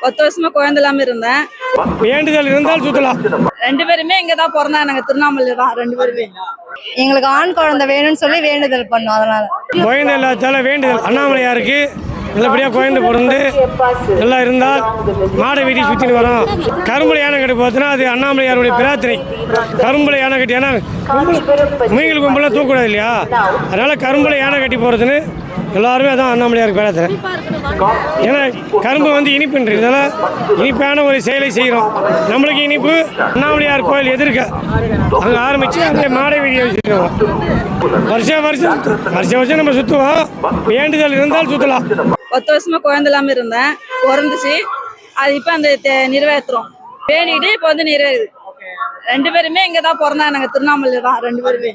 10 வருஷமா குழந்தை இல்லாம இருந்தேன். வேண்டுதல் இருந்தால் சுத்தலாம். 2 பேருமே இங்க தான் பிறந்தாங்க. நாங்க திருவண்ணாமலை தான் 2 பேருமே. எங்களுக்கு ஆண் குழந்தை வேணும்னு சொல்லி வேண்டுதல் பண்ணோம். அதனால குழந்தை இல்லாதால வேண்டுதல் அண்ணாமலையாருக்கு நல்லபடியாக குழந்தை பிறந்து நல்லா இருந்தால் மாடை வீதி சுற்றின்னு வரோம். கரும்புல யானை கட்டி பார்த்தோன்னா அது அண்ணாமலையாருடைய பிரார்த்தனை. கரும்புல யானை கட்டி, ஏன்னா மீன்கள் கும்பலாம் தூக்கூடாது இல்லையா, அதனால் கரும்புல யானை கட்டி போகிறதுன்னு எல்லாருமே அதான் அண்ணாமலையாருக்கு பிரார்த்தனை. ஏன்னா கரும்பு வந்து இனிப்புன்றதால இனிப்பான ஒரு செயலை செய்கிறோம். நம்மளுக்கு இனிப்பு அண்ணாமலையார் கோயில் எதிர்க்க அங்கே ஆரம்பித்து அங்கே மாடை வீதியை வச்சுருக்கோம். வருஷம் நம்ம சுற்றுவோம். வேண்டுதல் இருந்தால் சுற்றலாம். 10 வருஷமா குழந்தை இல்லாம இருந்தேன். பிறந்துச்சு. அது இப்போ அந்த நிறைவேற்றுறோம். வேண்டிக்கிட்டு இப்போ வந்து நிறைவேறுது. 2 பேருமே இங்க தான் பிறந்தாங்க. நாங்க திருவண்ணாமலை தான் 2 பேருமே.